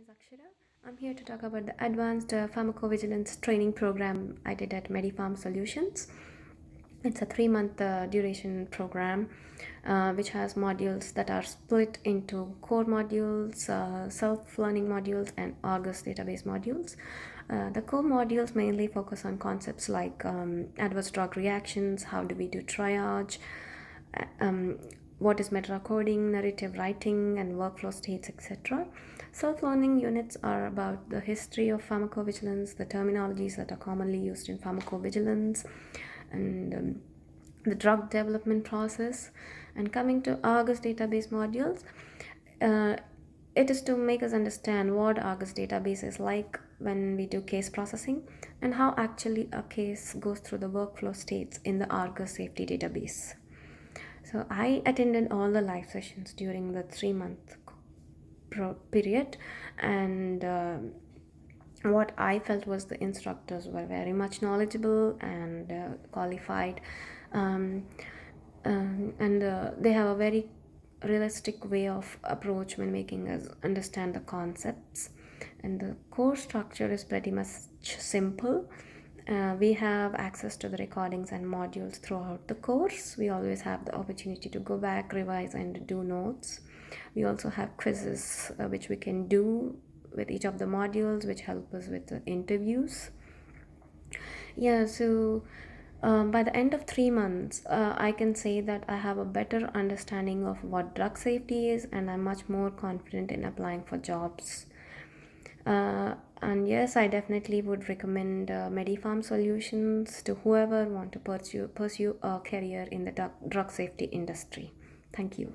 Archana. I'm here to talk about the advanced pharmacovigilance training program I did at MediPharm Solutions. It's a 3-month duration program which has modules that are split into core modules, self-learning modules, and Argus database modules. The core modules mainly focus on concepts like adverse drug reactions, how do we do triage, what is meta coding, narrative writing, and workflow states, etc. Self-learning units are about the history of pharmacovigilance, the terminologies that are commonly used in pharmacovigilance, and the drug development process. And coming to Argus database modules, it is to make us understand what Argus database is like when we do case processing and how actually a case goes through the workflow states in the Argus safety database. So I attended all the live sessions during the 3-month period, and what I felt was the instructors were very much knowledgeable and qualified, and they have a very realistic way of approach when making us understand the concepts. And the course structure is pretty much simple. We have access to the recordings and modules throughout the course. We always have the opportunity to go back, revise, and do notes. We also have quizzes which we can do with each of the modules, which help us with the interviews. So by the end of 3 months, I can say that I have a better understanding of what drug safety is, and I'm much more confident in applying for jobs. And yes, I definitely would recommend MediPharm Solutions to whoever want to pursue a career in the drug safety industry. Thank you.